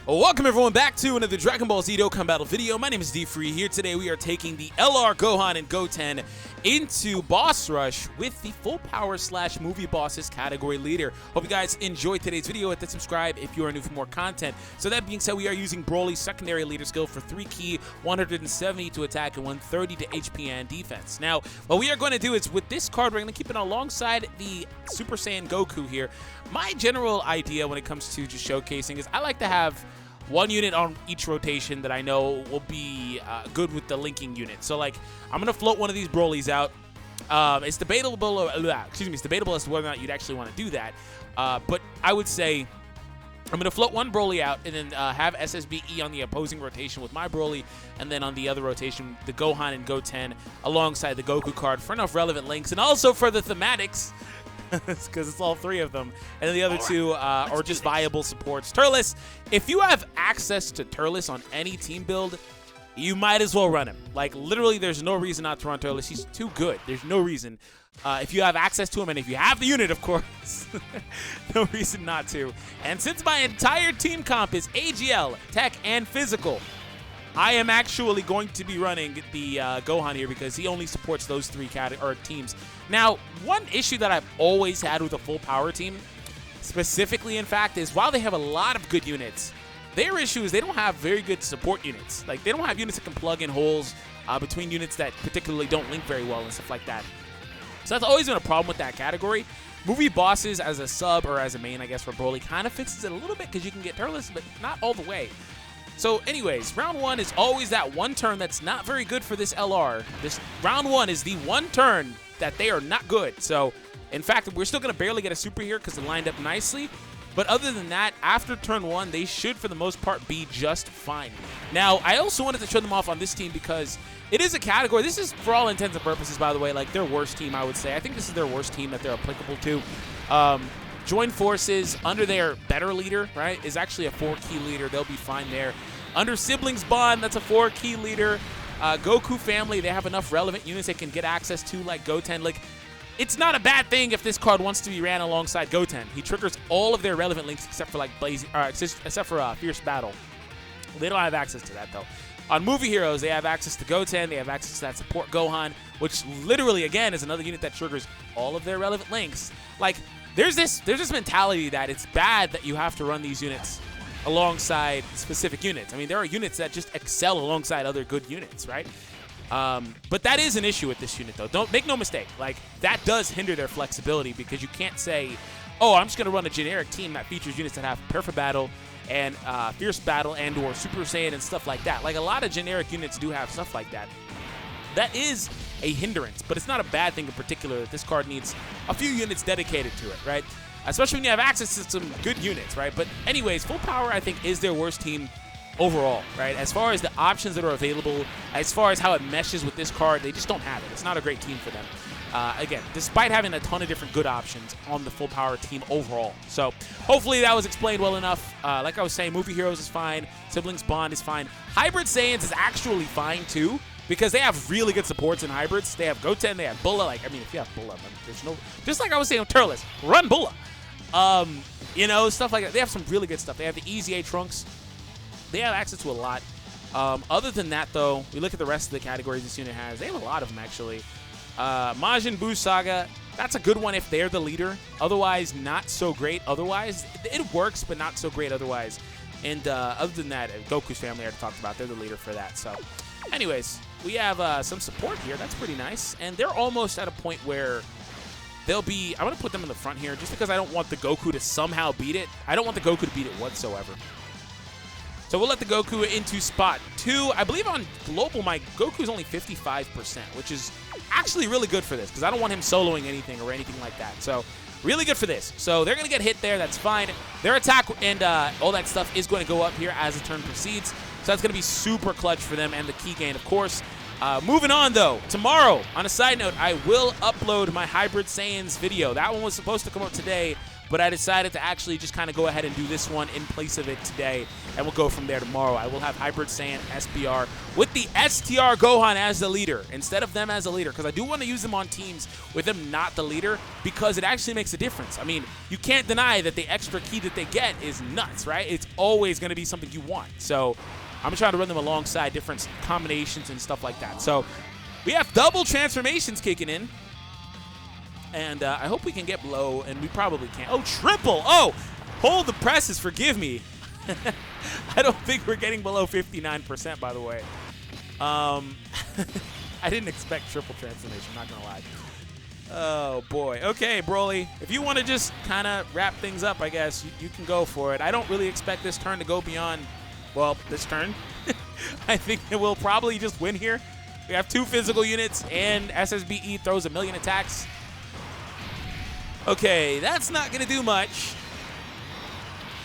Welcome everyone back to another Dragon Ball Z Dokkan Battle video. My name is DFree. Here today we are taking the LR Gohan and Goten into Boss Rush with the full power / movie bosses category leader. Hope you guys enjoyed today's video. Hit that subscribe if you are new for more content. So that being said, we are using Broly's secondary leader skill for 3 key, 170 to attack and 130 to HP and defense. Now, what we are going to do is with this card, we're going to keep it alongside the Super Saiyan Goku here. My general idea when it comes to just showcasing is I like to have one unit on each rotation that I know will be good with the linking unit. So, like, I'm gonna float one of these Brolys out. It's debatable. It's debatable as to whether or not you'd actually want to do that. But I would say I'm gonna float one Broly out and then have SSBE on the opposing rotation with my Broly, and then on the other rotation, the Gohan and Goten alongside the Goku card for enough relevant links and also for the thematics. Because it's all 3 of them, and the other 2 are just viable supports. Turles, if you have access to Turles on any team build, you might as well run him. Like, literally, there's no reason not to run Turles. He's too good. There's no reason. If you have access to him, and if you have the unit, of course, no reason not to. And since my entire team comp is AGL, Tech, and Physical, I am actually going to be running the Gohan here because he only supports those 3 teams. Now, one issue that I've always had with a full power team, specifically in fact, is while they have a lot of good units, their issue is they don't have very good support units. Like, they don't have units that can plug in holes between units that particularly don't link very well and stuff like that. So that's always been a problem with that category. Movie bosses as a sub or as a main, I guess, for Broly kind of fixes it a little bit because you can get Turles, but not all the way. So anyways, round 1 is always that one turn that's not very good for this LR. This round 1 is the one turn that they are not good. So in fact, we're still going to barely get a super here because it lined up nicely. But other than that, after turn 1, they should for the most part be just fine. Now, I also wanted to show them off on this team because it is a category. This is, for all intents and purposes, by the way, like their worst team, I would say. I think this is their worst team that they're applicable to. Join forces under their better leader, right, is actually a 4-key leader. They'll be fine there. Under siblings bond, that's a 4-key leader. Goku family, they have enough relevant units they can get access to, like Goten. Like, it's not a bad thing if this card wants to be ran alongside Goten. He triggers all of their relevant links except for like Fierce Battle. They don't have access to that though. On Movie Heroes, they have access to Goten. They have access to that support Gohan, which literally again is another unit that triggers all of their relevant links. Like, there's this mentality that it's bad that you have to run these units alongside specific units. I mean, there are units that just excel alongside other good units, right? But that is an issue with this unit, though. Don't make no mistake. Like, that does hinder their flexibility because you can't say, oh, I'm just going to run a generic team that features units that have Perfect Battle and Fierce Battle and or Super Saiyan and stuff like that. Like, a lot of generic units do have stuff like that. That is a hindrance, but it's not a bad thing in particular that this card needs a few units dedicated to it, right? Especially when you have access to some good units, right? But anyways, full power, I think, is their worst team overall, right? As far as the options that are available, as far as how it meshes with this card, they just don't have it. It's not a great team for them. Again, despite having a ton of different good options on the full power team overall. So hopefully that was explained well enough. Like I was saying, Movie Heroes is fine. Siblings Bond is fine. Hybrid Saiyans is actually fine too, because they have really good supports in hybrids. They have Goten, they have Bulla. Like, I mean, if you have Bulla, there's no, just like I was saying with Turles, run Bulla. You know, stuff like that. They have some really good stuff. They have the Easy A Trunks. They have access to a lot. Other than that, though, we look at the rest of the categories this unit has. They have a lot of them, actually. Majin Buu Saga, that's a good one if they're the leader. Otherwise, not so great. Otherwise, it works, but not so great otherwise. And other than that, Goku's family I already talked about. They're the leader for that. So, anyways, we have some support here. That's pretty nice. And they're almost at a point where they'll be, I'm going to put them in the front here just because I don't want the Goku to somehow beat it. I don't want the Goku to beat it whatsoever. So we'll let the Goku into spot 2. I believe on global, my Goku is only 55%, which is actually really good for this because I don't want him soloing anything or anything like that. So really good for this. So they're going to get hit there. That's fine. Their attack and all that stuff is going to go up here as the turn proceeds. So that's going to be super clutch for them and the key gain, of course. Moving on, though, tomorrow, on a side note, I will upload my Hybrid Saiyans video. That one was supposed to come out today, but I decided to actually just kind of go ahead and do this one in place of it today, and we'll go from there tomorrow. I will have Hybrid Saiyan SPR with the STR Gohan as the leader instead of them as the leader, because I do want to use them on teams with them not the leader, because it actually makes a difference. I mean, you can't deny that the extra key that they get is nuts, right? It's always going to be something you want. So I'm trying to run them alongside different combinations and stuff like that. So we have double transformations kicking in. And I hope we can get below, and we probably can. Oh, triple! Oh, hold the presses, forgive me. I don't think we're getting below 59%, by the way. I didn't expect triple transformation, not going to lie. Oh, boy. Okay, Broly, if you want to just kind of wrap things up, I guess, you can go for it. I don't really expect this turn to go beyond, well, this turn. I think that we'll probably just win here. We have 2 physical units, and SSBE throws 1,000,000 attacks. Okay, that's not going to do much.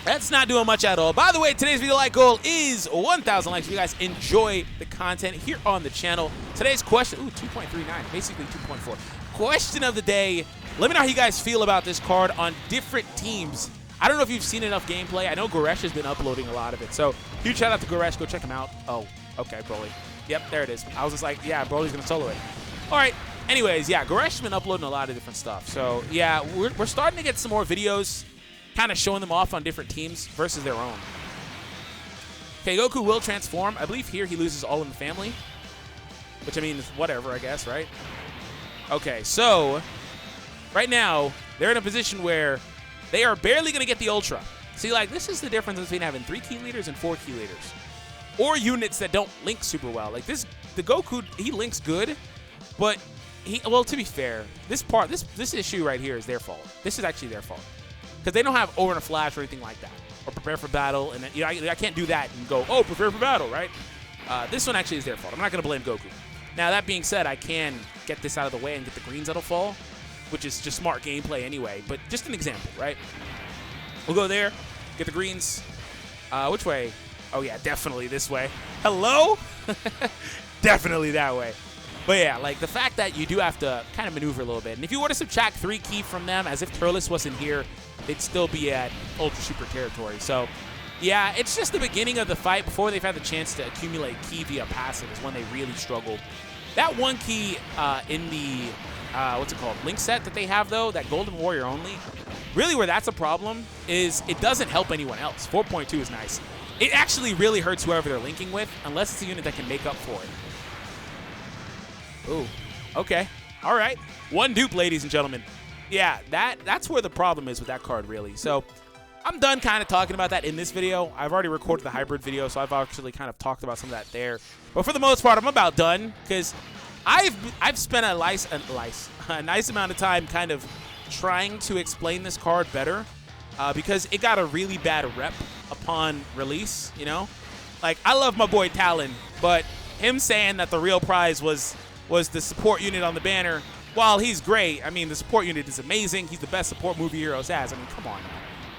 That's not doing much at all. By the way, today's video like goal is 1,000 likes. If you guys enjoy the content here on the channel. Today's question, ooh, 2.39, basically 2.4. Question of the day. Let me know how you guys feel about this card on different teams. I don't know if you've seen enough gameplay. I know Goresh has been uploading a lot of it. So huge shout out to Goresh. Go check him out. Oh, okay, Broly. Yep, there it is. I was just like, yeah, Broly's going to solo it. All right. Anyways, yeah, Goresh has been uploading a lot of different stuff. So, yeah, we're starting to get some more videos kind of showing them off on different teams versus their own. Okay, Goku will transform. I believe here he loses all in the family, which, I mean, is whatever, I guess, right? Okay, so right now they're in a position where they are barely going to get the Ultra. See, like, this is the difference between having 3 key leaders and 4 key leaders. Or units that don't link super well. Like, this, the Goku, he links good, but... well, to be fair, this issue right here is their fault. This is actually their fault. Because they don't have Over in a Flash or anything like that. Or Prepare for Battle. And you know, I can't do that and go, oh, Prepare for Battle, right? This one actually is their fault. I'm not going to blame Goku. Now, that being said, I can get this out of the way and get the greens that'll fall, which is just smart gameplay anyway. But just an example, right? We'll go there, get the greens. Which way? Oh, yeah, definitely this way. Hello? Definitely that way. But yeah, like the fact that you do have to kind of maneuver a little bit. And if you were to subtract 3 key from them, as if Turles wasn't here, they'd still be at Ultra Super territory. So yeah, it's just the beginning of the fight before they've had the chance to accumulate key via passive is when they really struggle. That 1 key in the, what's it called, Link set that they have though, that Golden Warrior only, really where that's a problem is it doesn't help anyone else. 4.2 is nice. It actually really hurts whoever they're linking with unless it's a unit that can make up for it. Ooh, okay. All right. 1 dupe, ladies and gentlemen. Yeah, that's where the problem is with that card, really. So I'm done kind of talking about that in this video. I've already recorded the hybrid video, so I've actually kind of talked about some of that there. But for the most part, I'm about done because I've spent a nice amount of time kind of trying to explain this card better because it got a really bad rep upon release, you know? Like, I love my boy Talon, but him saying that the real prize was the support unit on the banner, while he's great, I mean, the support unit is amazing. He's the best support movie Heroes has. I mean, come on now.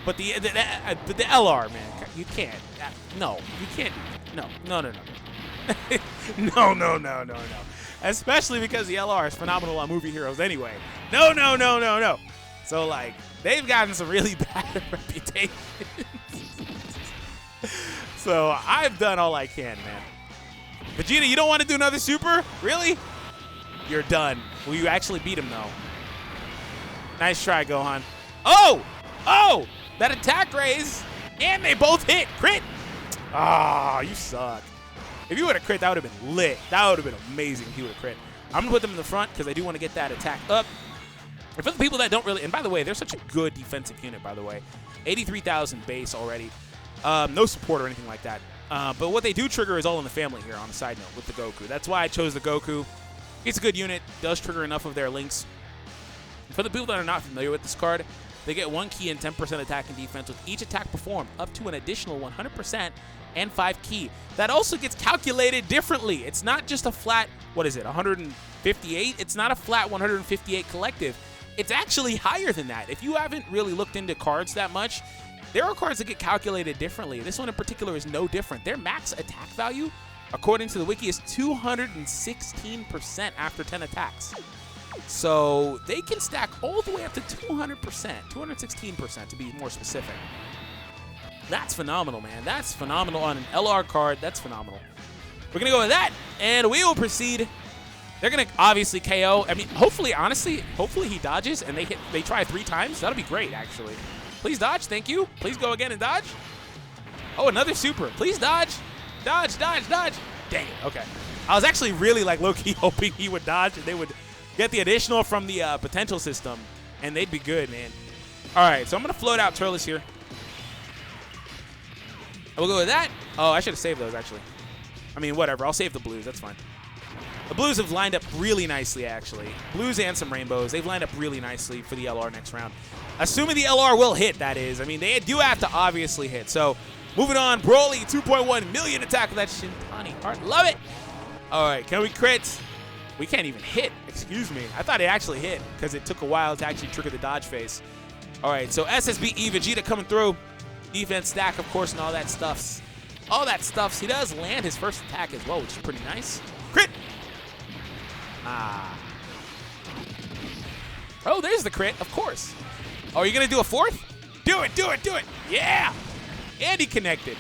But the LR, man, you can't. No, you can't do that. No. No. Especially because the LR is phenomenal on movie Heroes anyway. No. So, like, they've gotten some really bad reputation. So, I've done all I can, man. Vegeta, you don't want to do another super? Really? You're done. Will you actually beat him, though? Nice try, Gohan. Oh! That attack raise! And they both hit! Crit! Ah, you suck. If you would have crit, that would have been lit. That would have been amazing if you would have crit. I'm going to put them in the front because I do want to get that attack up. And for the people that don't really... And by the way, they're such a good defensive unit, by the way. 83,000 base already. No support or anything like that. But what they do trigger is all in the family here on a side note with the Goku. That's why I chose the Goku. It's a good unit. Does trigger enough of their links. For the people that are not familiar with this card, they get 1 key and 10% attack and defense with each attack performed up to an additional 100% and 5 key. That also gets calculated differently. It's not just a flat, what is it, 158? It's not a flat 158 collective. It's actually higher than that. If you haven't really looked into cards that much, there are cards that get calculated differently. This one in particular is no different. Their max attack value, according to the wiki, is 216% after 10 attacks. So they can stack all the way up to 200%, 216% to be more specific. That's phenomenal, man. That's phenomenal on an LR card. That's phenomenal. We're going to go with that, and we will proceed. They're going to obviously KO. I mean, hopefully, honestly, hopefully he dodges and they try 3 times. That'll be great, actually. Please dodge. Thank you. Please go again and dodge. Oh, another super. Please dodge. Dodge, dodge, dodge. Dang it. Okay. I was actually really, like, low-key hoping he would dodge and they would get the additional from the potential system, and they'd be good, man. All right, so I'm going to float out Turles here. We'll go with that. Oh, I should have saved those, actually. I mean, whatever. I'll save the blues. That's fine. The blues have lined up really nicely, actually. Blues and some rainbows. They've lined up really nicely for the LR next round. Assuming the LR will hit, that is. I mean, they do have to obviously hit. So, moving on. Broly, 2.1 million attack with that Shintani card. Love it. All right, can we crit? We can't even hit. Excuse me. I thought it actually hit because it took a while to actually trigger the dodge phase. All right, so SSBE Vegeta coming through. Defense stack, of course, and all that stuffs. All that stuffs. He does land his first attack as well, which is pretty nice. Crit! Ah. Oh, there's the crit, of course. Oh, are you going to do a 4th? Do it, do it, do it. Yeah! And he connected.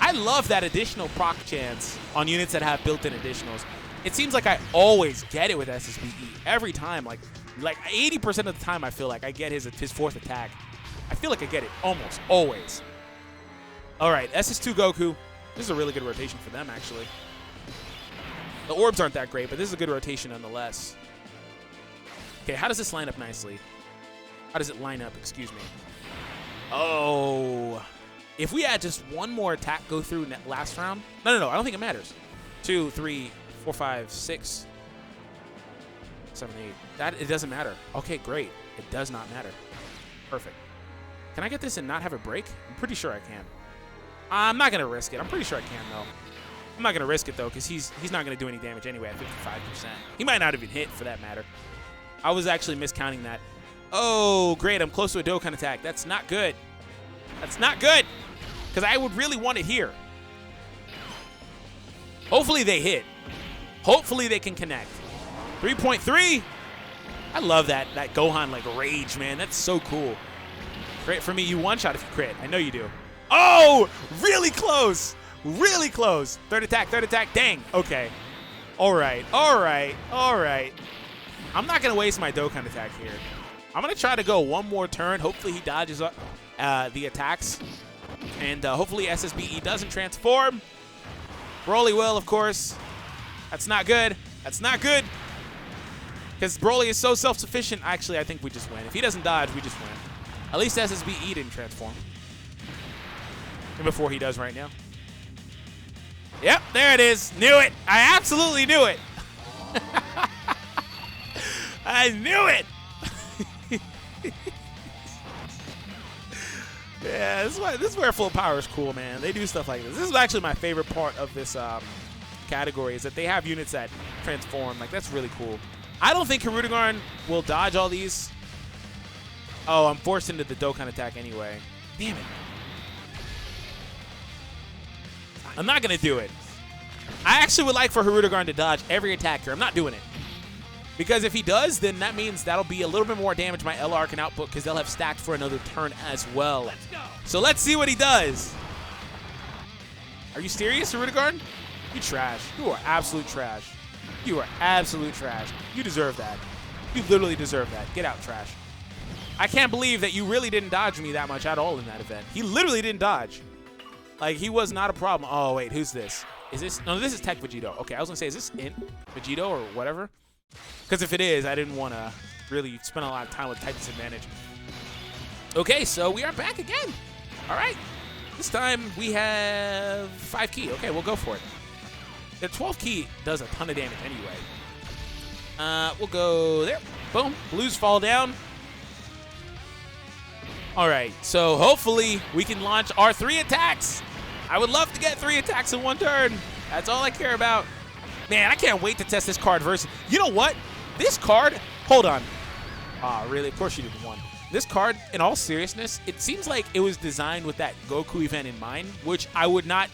I love that additional proc chance on units that have built-in additionals. It seems like I always get it with SSBE. Every time, like 80% of the time, I feel like I get his 4th attack. I feel like I get it almost always. All right, SS2 Goku. This is a really good rotation for them, actually. The orbs aren't that great, but this is a good rotation nonetheless. Okay, how does this line up nicely? How does it line up? Excuse me. Oh. If we had just one more attack go through last round. No. I don't think it matters. 2, 3, 4, 5, 6, 7, 8. It doesn't matter. Okay, great. It does not matter. Perfect. Can I get this and not have a break? I'm pretty sure I can. I'm not going to risk it. I'm pretty sure I can, though. I'm not going to risk it, though, because he's not going to do any damage anyway at 55%. He might not even hit, for that matter. I was actually miscounting that. Oh, great. I'm close to a Dokkan attack. That's not good. That's not good, because I would really want it here. Hopefully they hit. Hopefully they can connect. 3.3. I love that Gohan, like, rage, man. That's so cool. Crit for me, you one-shot if you crit. I know you do. Oh, really close. Really close. Third attack, dang. Okay. All right. I'm not going to waste my Dokkan attack here. I'm going to try to go one more turn. Hopefully he dodges the attacks. And hopefully SSBE doesn't transform. Broly will, of course. That's not good. That's not good. Because Broly is so self-sufficient. Actually, I think we just win. If he doesn't dodge, we just win. At least SSBE didn't transform. And before he does right now. Yep, there it is. Knew it. I absolutely knew it. I knew it. Yeah, this is where full power is cool, man. They do stuff like this. This is actually my favorite part of this category, is that they have units that transform. Like, that's really cool. I don't think Hirudegarn will dodge all these. Oh, I'm forced into the Dokkan attack anyway. Damn it. I'm not going to do it. I actually would like for Hirudegarn to dodge every attack here. I'm not doing it. Because if he does, then that means that'll be a little bit more damage my LR can output, because they'll have stacked for another turn as well. Let's go. So let's see what he does. Are you serious, Hirudegarn? You trash. You are absolute trash. You are absolute trash. You deserve that. You literally deserve that. Get out, trash. I can't believe that you really didn't dodge me that much at all in that event. He literally didn't dodge. Like, he was not a problem. Oh, wait, who's this? Is this? No, this is Tech Vegito. Okay, I was going to say, is this Int Vegito or whatever? Because if it is, I didn't want to really spend a lot of time with type disadvantage. Okay, so we are back again. All right. This time we have 5 key. Okay, we'll go for it. The 12 key does a ton of damage anyway. We'll go there. Boom. Blues fall down. All right, so hopefully we can launch our 3 attacks. I would love to get 3 attacks in one turn. That's all I care about. Man, I can't wait to test this card versus. You know what? This card, hold on. Ah, really? Of course you didn't want. This card, in all seriousness, it seems like it was designed with that Goku event in mind, which I would not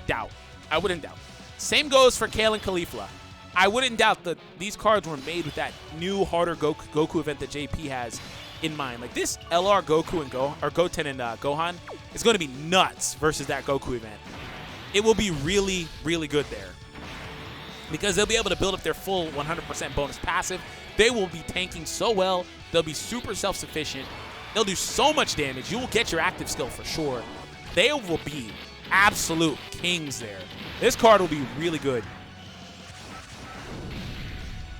doubt. I wouldn't doubt. Same goes for Kale and Caulifla. I wouldn't doubt that these cards were made with that new, harder Goku event that JP has in mind. Like, this LR Goku and Goten and Gohan is going to be nuts versus that Goku event. It will be really, really good there because they'll be able to build up their full 100% bonus passive. They will be tanking so well. They'll be super self-sufficient. They'll do so much damage. You will get your active skill for sure. They will be absolute kings there. This card will be really good.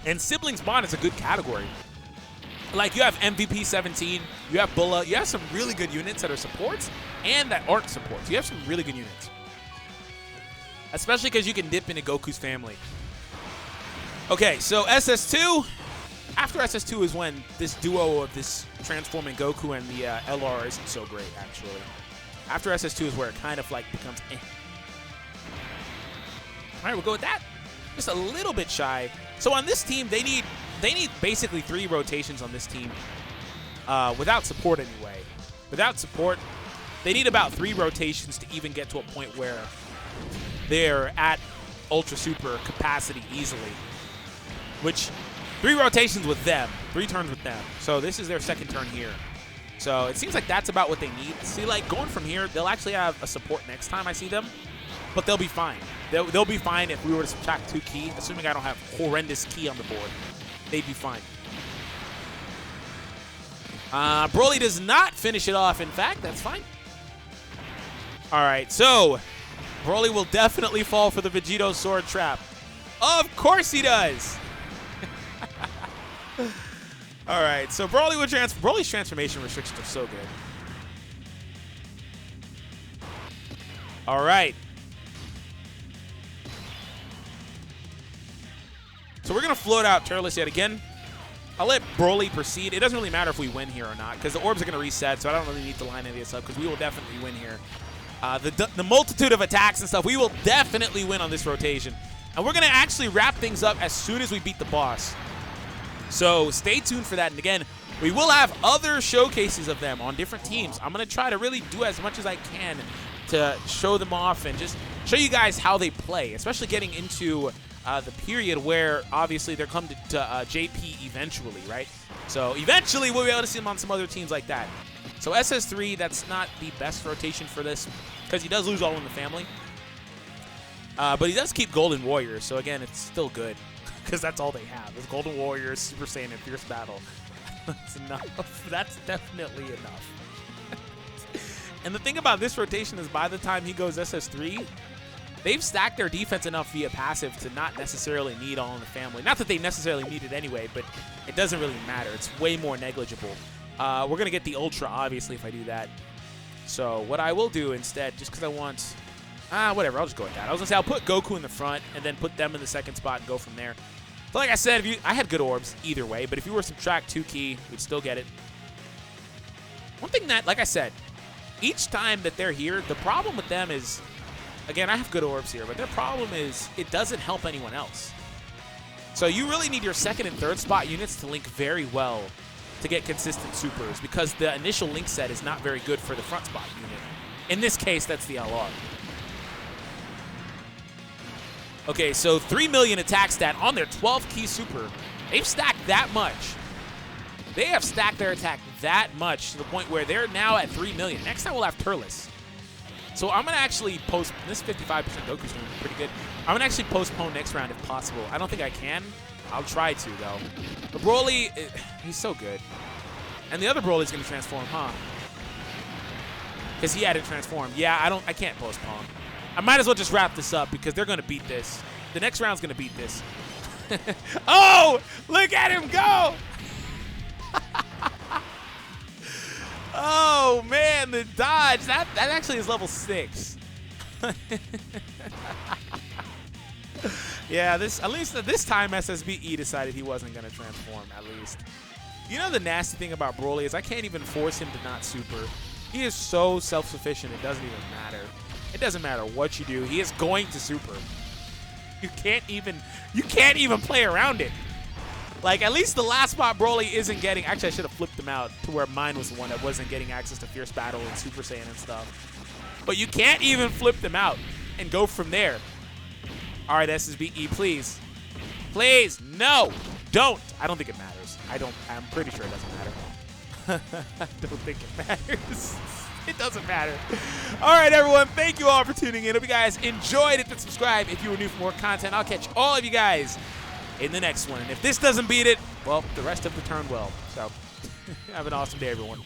And Siblings Bond is a good category. Like, you have MVP 17, you have Bulla, you have some really good units that are supports and that aren't supports. You have some really good units. Especially because you can dip into Goku's family. Okay, so SS2. After SS2 is when this duo of this transforming Goku and the LR isn't so great, actually. After SS2 is where it kind of like becomes eh. All right, we'll go with that. Just a little bit shy. So on this team, they need basically 3 rotations on this team without support anyway. Without support, they need about 3 rotations to even get to a point where they're at Ultra Super capacity easily. Which, 3 rotations with them, 3 turns with them. So this is their second turn here. So it seems like that's about what they need. See, like, going from here, they'll actually have a support next time I see them. But they'll be fine. They'll be fine if we were to subtract 2 ki, assuming I don't have horrendous ki on the board. They'd be fine. Broly does not finish it off, in fact. That's fine. All right, so Broly will definitely fall for the Vegito sword trap. Of course he does. All right, so Broly's transformation restrictions are so good. All right. So we're going to float out Turles yet again. I'll let Broly proceed. It doesn't really matter if we win here or not because the orbs are going to reset, so I don't really need to line any of this up because we will definitely win here. The multitude of attacks and stuff, we will definitely win on this rotation. And we're going to actually wrap things up as soon as we beat the boss. So stay tuned for that. And again, we will have other showcases of them on different teams. I'm going to try to really do as much as I can to show them off and just show you guys how they play, especially getting into the period where obviously they're coming to JP eventually, right? So eventually we'll be able to see them on some other teams like that. So SS3, that's not the best rotation for this because he does lose all in the family. But he does keep Golden Warriors, so again, it's still good because that's all they have is Golden Warriors, Super Saiyan, and Fierce Battle. That's enough. That's definitely enough. And the thing about this rotation is by the time he goes SS3, they've stacked their defense enough via passive to not necessarily need all in the family. Not that they necessarily need it anyway, but it doesn't really matter. It's way more negligible. We're going to get the Ultra, obviously, if I do that. So what I will do instead, just because I want... whatever, I'll just go with that. I was going to say I'll put Goku in the front and then put them in the second spot and go from there. But like I said, I had good orbs either way, but if you were to subtract 2 ki, we'd still get it. One thing that, like I said, each time that they're here, the problem with them is... Again, I have good orbs here, but their problem is it doesn't help anyone else. So you really need your second and third spot units to link very well to get consistent supers because the initial link set is not very good for the front spot unit. In this case, that's the LR. Okay, so 3 million attack stat on their 12 ki super. They've stacked that much. They have stacked their attack that much to the point where they're now at 3 million. Next time we'll have Turles. So I'm going to actually post, this 55% Goku's doing pretty good. I'm going to actually postpone next round if possible. I don't think I can. I'll try to, though. But Broly, he's so good. And the other Broly's going to transform, huh? Because he hadn't transformed. Yeah, I can't postpone. I might as well just wrap this up because they're going to beat this. The next round's going to beat this. Oh, look at him go. Oh, man, the dodge. That actually is level 6. Yeah, at least this time SSBE decided he wasn't going to transform, at least. You know the nasty thing about Broly is I can't even force him to not super. He is so self-sufficient, it doesn't even matter. It doesn't matter what you do. He is going to super. You can't even play around it. Like, at least the last spot Broly isn't getting... Actually, I should have flipped him out to where mine was the one that wasn't getting access to Fierce Battle and Super Saiyan and stuff. But you can't even flip them out and go from there. All right, SSBE, please. Please, no, don't. I don't think it matters. I'm pretty sure it doesn't matter. I don't think it matters. It doesn't matter. All right, everyone. Thank you all for tuning in. Hope you guys enjoyed. Hit subscribe if you were new for more content. I'll catch all of you guys in the next one. And if this doesn't beat it, well, the rest of the turn will. So have an awesome day, everyone.